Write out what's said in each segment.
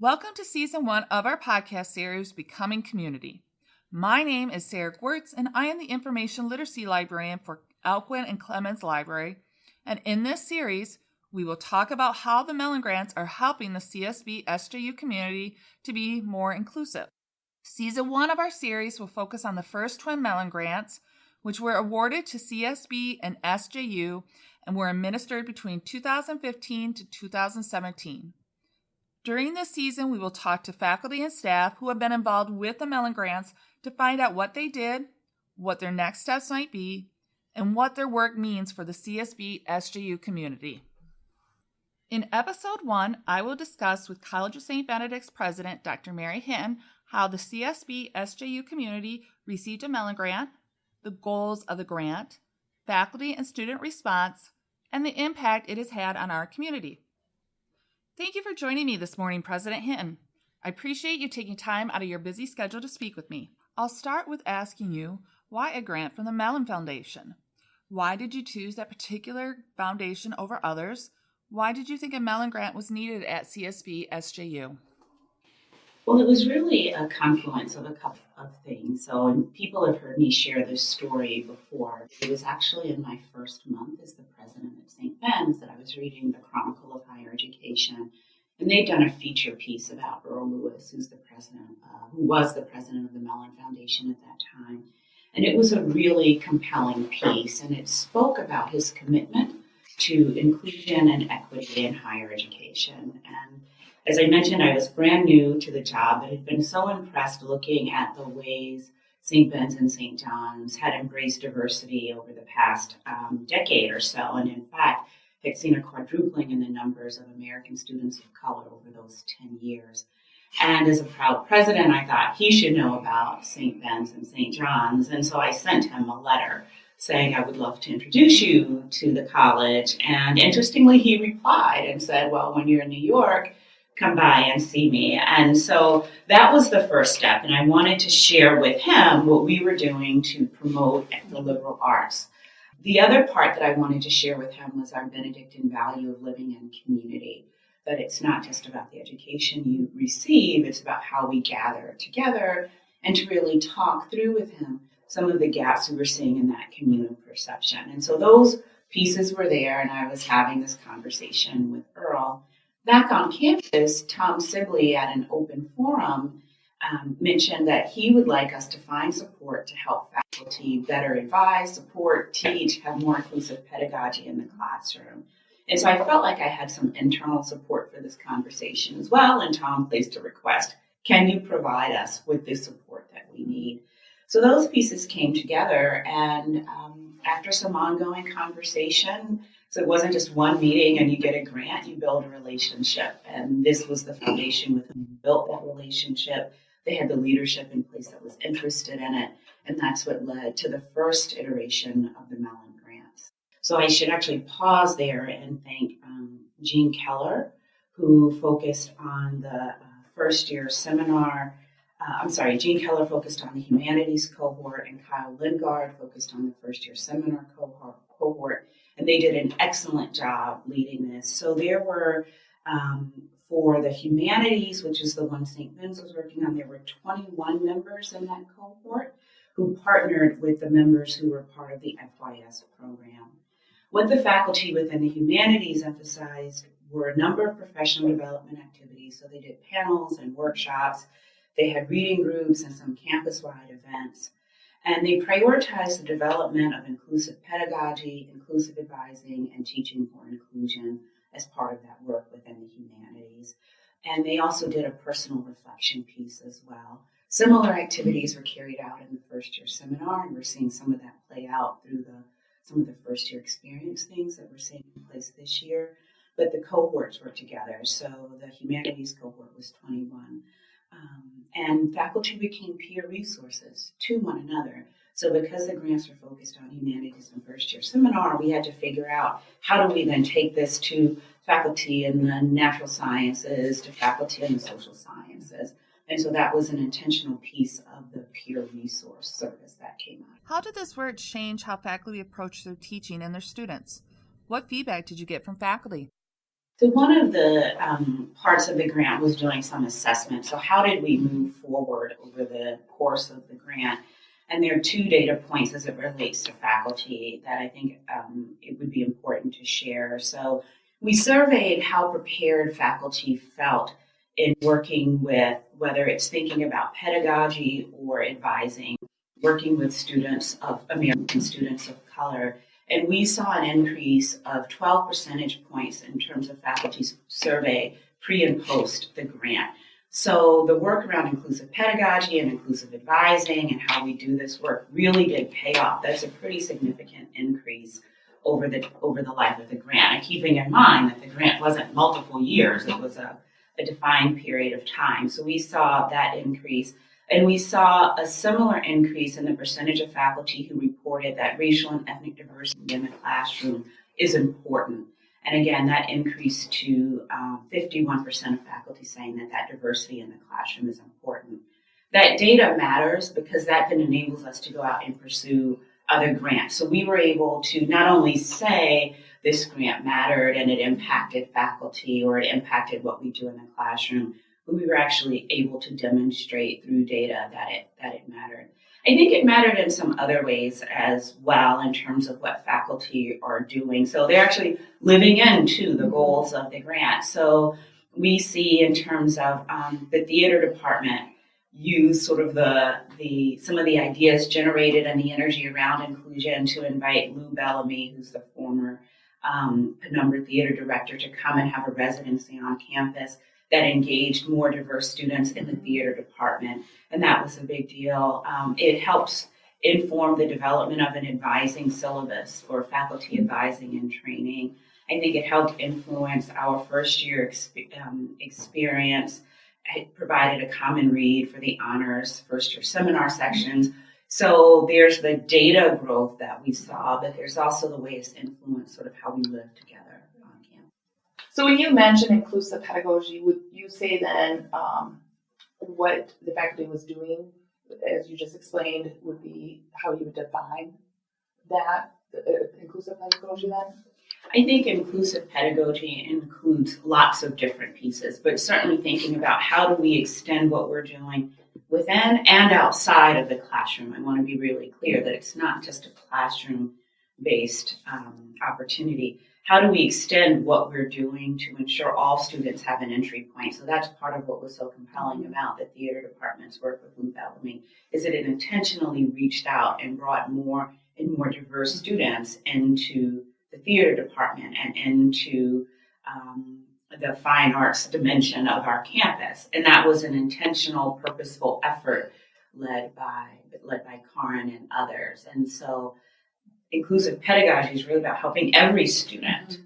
Welcome to Season 1 of our podcast series, Becoming Community. My name is Sarah Gwertz, and I am the Information Literacy Librarian for Alcuin and Clemens Library. And in this series, we will talk about how the Mellon Grants are helping the CSB SJU community to be more inclusive. Season 1 of our series will focus on the first twin Mellon Grants, which were awarded to CSB and SJU and were administered between 2015 to 2017. During this season, we will talk to faculty and staff who have been involved with the Mellon Grants to find out what they did, what their next steps might be, and what their work means for the CSB SJU community. In Episode 1, I will discuss with College of St. Benedict's President, Dr. Mary Hinton, how the CSB SJU community received a Mellon Grant, the goals of the grant, faculty and student response, and the impact it has had on our community. Thank you for joining me this morning, President Hinton. I appreciate you taking time out of your busy schedule to speak with me. I'll start with asking you, why a grant from the Mellon Foundation? Why did you choose that particular foundation over others? Why did you think a Mellon Grant was needed at CSB SJU? Well, it was really a confluence of a couple of things. So people have heard me share this story before. It was actually in my first month as the president at St. Ben's that I was reading the Chronicle of Higher Education. And they'd done a feature piece about Earl Lewis, who was the president of the Mellon Foundation at that time. And it was a really compelling piece, and it spoke about his commitment to inclusion and equity in higher education. And as I mentioned, I was brand new to the job, but had been so impressed looking at the ways St. Ben's and St. John's had embraced diversity over the past decade or so, and in fact, had seen a quadrupling in the numbers of American students of color over those 10 years. And as a proud president, I thought he should know about St. Ben's and St. John's, and so I sent him a letter saying I would love to introduce you to the college. And interestingly, he replied and said, well, when you're in New York, come by and see me. And so that was the first step. And I wanted to share with him what we were doing to promote the liberal arts. The other part that I wanted to share with him was our Benedictine value of living in community, that it's not just about the education you receive, it's about how we gather together and to really talk through with him some of the gaps we were seeing in that communal perception. And so those pieces were there, and I was having this conversation with Earl. Back on campus, Tom Sibley at an open forum mentioned that he would like us to find support to help faculty better advise, support, teach, have more inclusive pedagogy in the classroom. And so I felt like I had some internal support for this conversation as well, and Tom placed a request, can you provide us with the support that we need? So those pieces came together, and after some ongoing conversation, so it wasn't just one meeting and you get a grant, you build a relationship. And this was the foundation with whom we built that relationship. They had the leadership in place that was interested in it. And that's what led to the first iteration of the Mellon Grants. So I should actually pause there and thank Jean Keller, who focused on the first year seminar. Jean Keller focused on the humanities cohort, and Kyle Lingard focused on the first year seminar cohort. And they did an excellent job leading this. So there were, for the humanities, which is the one St. Ben's was working on, there were 21 members in that cohort who partnered with the members who were part of the FYS program. What the faculty within the humanities emphasized were a number of professional development activities. So they did panels and workshops. They had reading groups and some campus-wide events. And they prioritized the development of inclusive pedagogy, inclusive advising, and teaching for inclusion as part of that work within the humanities. And they also did a personal reflection piece as well. Similar activities were carried out in the first year seminar, and we're seeing some of that play out through some of the first year experience things that we're seeing in place this year. But the cohorts were together. So the humanities cohort was 21. And faculty became peer resources to one another. So because the grants were focused on humanities and first year seminar, we had to figure out how do we then take this to faculty in the natural sciences, to faculty in the social sciences. And so that was an intentional piece of the peer resource service that came out. How did this work change how faculty approach their teaching and their students? What feedback did you get from faculty? So one of the parts of the grant was doing some assessment. So how did we move forward over the course of the grant? And there are 2 data points as it relates to faculty that I think it would be important to share. So we surveyed how prepared faculty felt in working with, whether it's thinking about pedagogy or advising, working with students of American students of color. And we saw an increase of 12 percentage points in terms of faculty's survey pre and post the grant. So the work around inclusive pedagogy and inclusive advising and how we do this work really did pay off. That's a pretty significant increase over the life of the grant. And keeping in mind that the grant wasn't multiple years, it was a defined period of time. So we saw that increase. And we saw a similar increase in the percentage of faculty who reported that racial and ethnic diversity in the classroom is important. And again, that increased to 51% of faculty saying that diversity in the classroom is important. That data matters because that then enables us to go out and pursue other grants. So we were able to not only say this grant mattered and it impacted faculty or it impacted what we do in the classroom, but we were actually able to demonstrate through data that it mattered. I think it mattered in some other ways as well in terms of what faculty are doing. So they're actually living into the goals of the grant. So we see in terms of the theater department use sort of some of the ideas generated and the energy around inclusion to invite Lou Bellamy, who's the former Penumbra theater director, to come and have a residency on campus that engaged more diverse students in the theater department. And that was a big deal. It helps inform the development of an advising syllabus for faculty advising and training. I think it helped influence our first year experience. It provided a common read for the honors first year seminar sections. So there's the data growth that we saw, but there's also the ways to influence sort of how we live together on campus. So when you mention inclusive pedagogy, would you say then what the faculty was doing, as you just explained, would be how you would define that inclusive pedagogy then? I think inclusive pedagogy includes lots of different pieces, but certainly thinking about how do we extend what we're doing within and outside of the classroom. I want to be really clear that it's not just a classroom-based opportunity. How do we extend what we're doing to ensure all students have an entry point? So that's part of what was so compelling about the theater department's work with Lou Bellamy, is that it intentionally reached out and brought more and more diverse students into the theater department and into the fine arts dimension of our campus. And that was an intentional, purposeful effort led by Karin and others. And so inclusive pedagogy is really about helping every student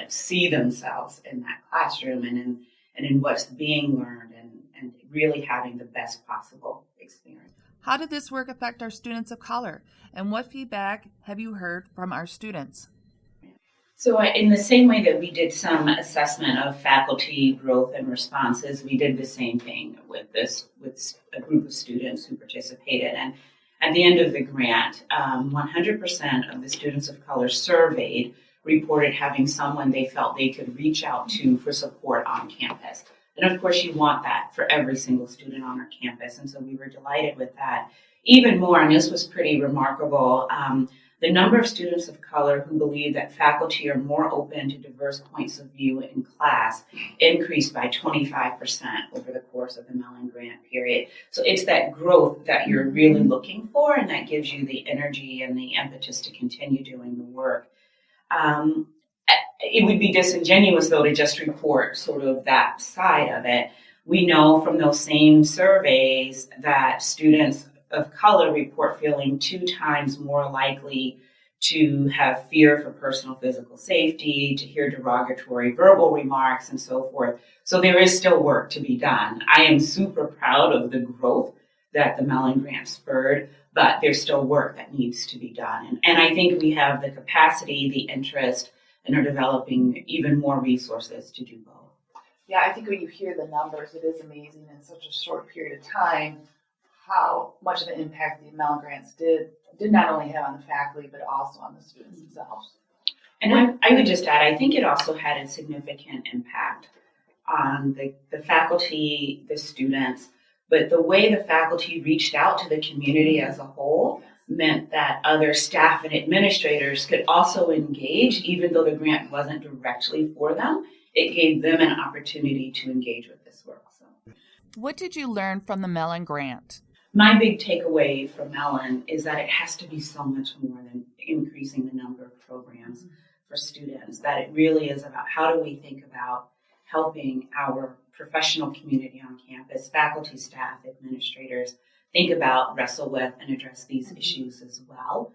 see themselves in that classroom and in what's being learned and really having the best possible experience. How did this work affect our students of color? And what feedback have you heard from our students? So in the same way that we did some assessment of faculty growth and responses, we did the same thing with a group of students who participated. And at the end of the grant, 100% of the students of color surveyed reported having someone they felt they could reach out to for support on campus. And of course, you want that for every single student on our campus. And so we were delighted with that. Even more, and this was pretty remarkable, the number of students of color who believe that faculty are more open to diverse points of view in class increased by 25% over the course of the Mellon Grant period. So it's that growth that you're really looking for, and that gives you the energy and the impetus to continue doing the work. It would be disingenuous, though, to just report sort of that side of it. We know from those same surveys that students of color report feeling 2 times more likely to have fear for personal physical safety, to hear derogatory verbal remarks, and so forth. So there is still work to be done. I am super proud of the growth that the Mellon Grant spurred, but there's still work that needs to be done. And I think we have the capacity, the interest, and are developing even more resources to do both. Yeah, I think when you hear the numbers, it is amazing in such a short period of time how much of an impact the Mellon Grants did not only have on the faculty, but also on the students themselves. And I would just add, I think it also had a significant impact on the faculty, the students, but the way the faculty reached out to the community as a whole meant that other staff and administrators could also engage, even though the grant wasn't directly for them. It gave them an opportunity to engage with this work. So, what did you learn from the Mellon Grant? My big takeaway from Mellon is that it has to be so much more than increasing the number of programs for students, that it really is about how do we think about helping our professional community on campus, faculty, staff, administrators, think about, wrestle with, and address these issues as well.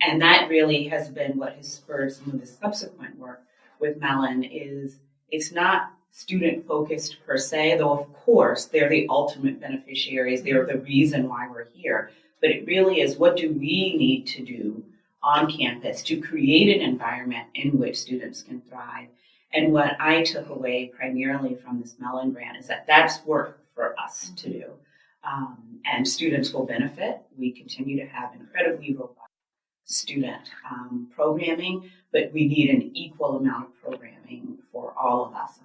And that really has been what has spurred some of the subsequent work with Mellon. Is it's not student focused per se, though of course they're the ultimate beneficiaries, they're the reason why we're here, but it really is, what do we need to do on campus to create an environment in which students can thrive? And what I took away primarily from this Mellon Grant is that that's work for us to do. And students will benefit. We continue to have incredibly robust student programming, but we need an equal amount of programming for all of us.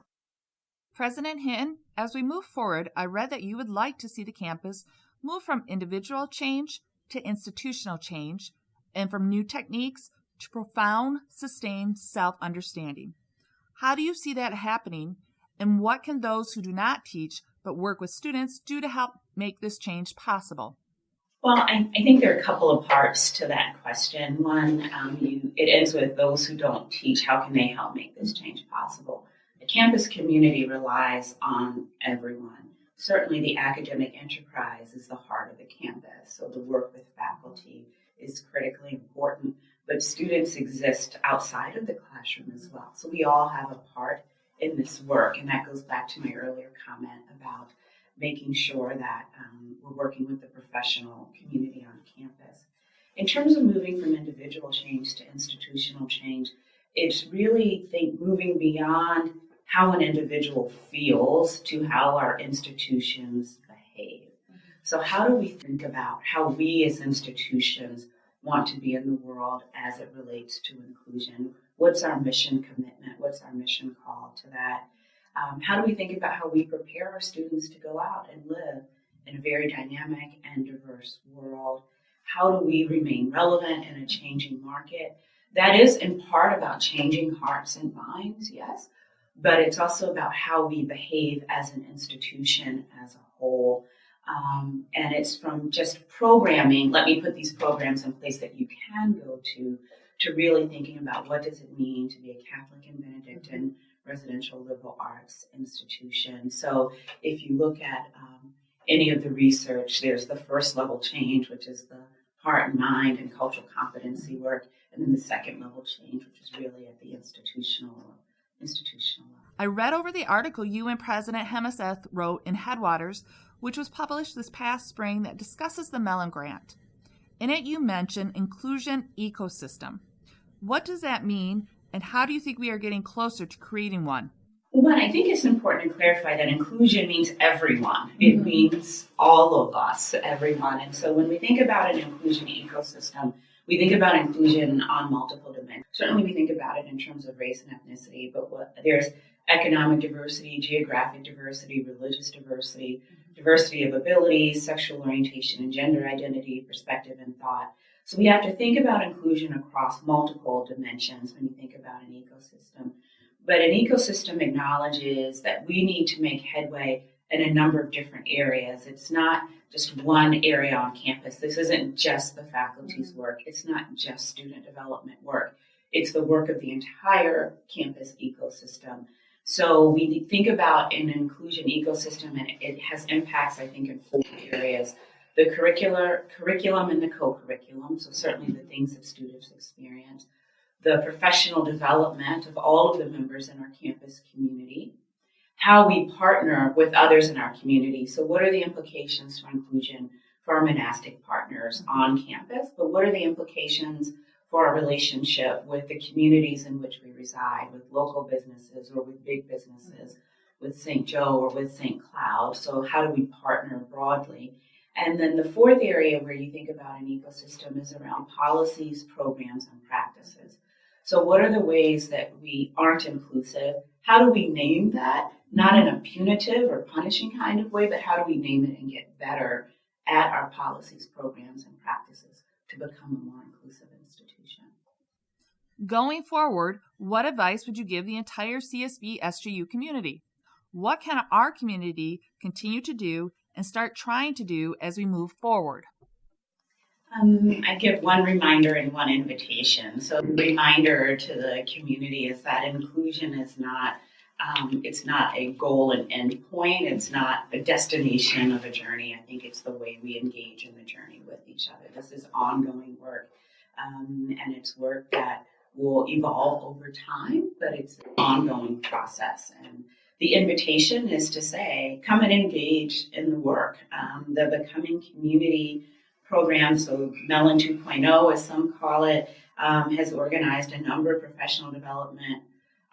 President Hinton, as we move forward, I read that you would like to see the campus move from individual change to institutional change, and from new techniques to profound, sustained self-understanding. How do you see that happening, and what can those who do not teach but work with students do to help make this change possible? Well, I think there are a couple of parts to that question. One, it ends with those who don't teach, how can they help make this change possible? The campus community relies on everyone. Certainly the academic enterprise is the heart of the campus, so the work with faculty is critically important, but students exist outside of the classroom as well. So we all have a part in this work, and that goes back to my earlier comment about making sure that we're working with the professional community on campus. In terms of moving from individual change to institutional change, it's really moving beyond how an individual feels to how our institutions behave. So how do we think about how we as institutions want to be in the world as it relates to inclusion? What's our mission commitment? What's our mission call to that? How do we think about how we prepare our students to go out and live in a very dynamic and diverse world? How do we remain relevant in a changing market? That is in part about changing hearts and minds, yes, but it's also about how we behave as an institution as a whole. And it's from just programming, let me put these programs in place that you can go to really thinking about what does it mean to be a Catholic and Benedictine residential liberal arts institution. So if you look at any of the research, there's the first level change, which is the heart and mind and cultural competency work, and then the second level change, which is really at the institutional level. I read over the article you and President Hemeseth wrote in Headwaters, which was published this past spring, that discusses the Mellon Grant. In it, you mention inclusion ecosystem. What does that mean, and how do you think we are getting closer to creating one? Well, I think it's important to clarify that inclusion means everyone. It means all of us, everyone. And so when we think about an inclusion ecosystem, we think about inclusion on multiple dimensions. Certainly we think about it in terms of race and ethnicity, but there's economic diversity, geographic diversity, religious diversity, diversity of abilities, sexual orientation and gender identity, perspective and thought. So we have to think about inclusion across multiple dimensions when you think about an ecosystem. But an ecosystem acknowledges that we need to make headway in a number of different areas. It's not just one area on campus. This isn't just the faculty's work. It's not just student development work. It's the work of the entire campus ecosystem. So we think about an inclusion ecosystem, and it has impacts, I think, in 4 areas. The curriculum and the co-curriculum, so certainly the things that students experience. The professional development of all of the members in our campus community. How we partner with others in our community. So what are the implications for inclusion for our monastic partners on campus? But what are the implications for our relationship with the communities in which we reside, with local businesses or with big businesses, with St. Joe or with St. Cloud? So how do we partner broadly? And then the 4th area where you think about an ecosystem is around policies, programs, and practices. So what are the ways that we aren't inclusive? How do we name that? Not in a punitive or punishing kind of way, but how do we name it and get better at our policies, programs, and practices to become a more inclusive institution? Going forward, what advice would you give the entire CSB SJU community? What can our community continue to do and start trying to do as we move forward? I give one reminder and one invitation. So the reminder to the community is that inclusion is not, it's not a goal and end point. It's not a destination of a journey. I think it's the way we engage in the journey with each other. This is ongoing work, and it's work that will evolve over time, but it's an ongoing process. And the invitation is to say, come and engage in the work. The Becoming Community program, so Mellon 2.0 as some call it, has organized a number of professional development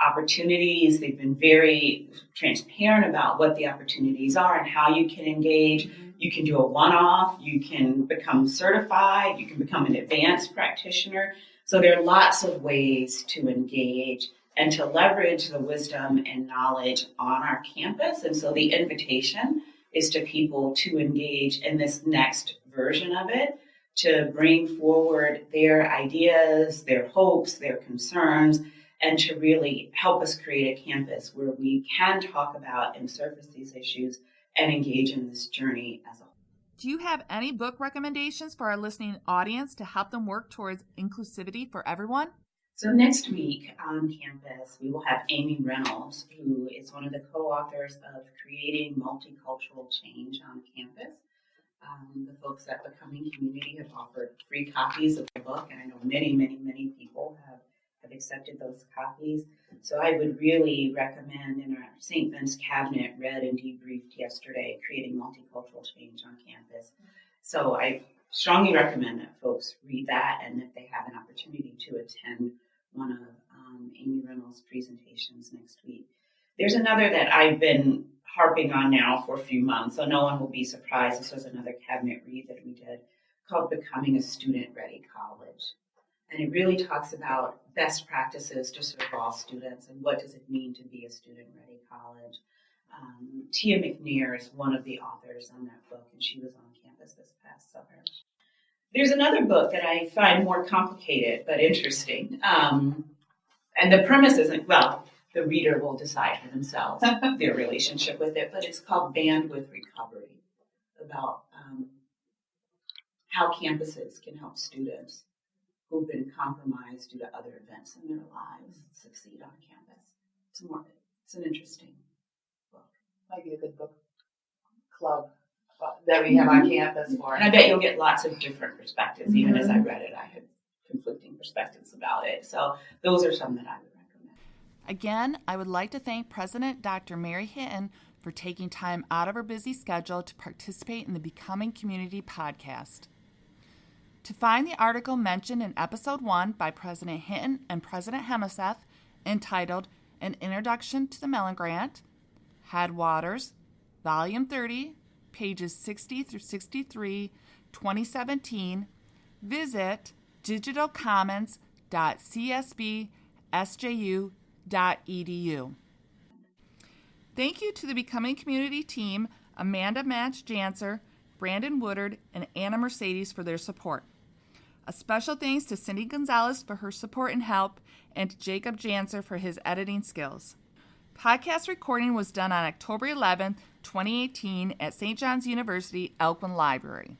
opportunities. They've been very transparent about what the opportunities are and how you can engage. You can do a one-off, you can become certified, you can become an advanced practitioner. So there are lots of ways to engage and to leverage the wisdom and knowledge on our campus. And so the invitation is to people to engage in this next version of it, to bring forward their ideas, their hopes, their concerns, and to really help us create a campus where we can talk about and surface these issues and engage in this journey as a whole. Do you have any book recommendations for our listening audience to help them work towards inclusivity for everyone? So next week on campus, we will have Amy Reynolds, who is one of the co-authors of Creating Multicultural Change on Campus. The folks at Becoming Community have offered free copies of the book, and I know many, many, many people have accepted those copies. So I would really recommend, in our St. Ben's cabinet read and debriefed yesterday, Creating Multicultural Change on Campus. So I strongly recommend that folks read that, and if they have an opportunity to attend one of Amy Reynolds' presentations next week. There's another that I've been harping on now for a few months, so no one will be surprised. This was another cabinet read that we did called Becoming a Student-Ready College. And it really talks about best practices to serve all students and what does it mean to be a student-ready college. Tia McNair is one of the authors on that book, and she was on campus this past summer. There's another book that I find more complicated but interesting. And the premise isn't, well, the reader will decide for themselves their relationship with it, but it's called Bandwidth Recovery, about how campuses can help students who've been compromised due to other events in their lives succeed on campus. It's an interesting book. Might be a good book club that we have on campus for. And I bet you'll get lots of different perspectives. Mm-hmm. Even as I read it, I had conflicting perspectives about it. So those are some that I would recommend. Again, I would like to thank President Dr. Mary Hinton for taking time out of her busy schedule to participate in the Becoming Community podcast. To find the article mentioned in Episode 1 by President Hinton and President Hemeseth, entitled An Introduction to the Mellon Grant, Headwaters, Volume 30, pages 60 through 63, 2017, visit digitalcommons.csbsju.edu. Thank you to the Becoming Community team, Amanda Match-Janser, Brandon Woodard, and Anna Mercedes for their support. A special thanks to Cindy Gonzalez for her support and help, and to Jacob Janser for his editing skills. Podcast recording was done on October 11, 2018 at St. John's University Elkwin Library.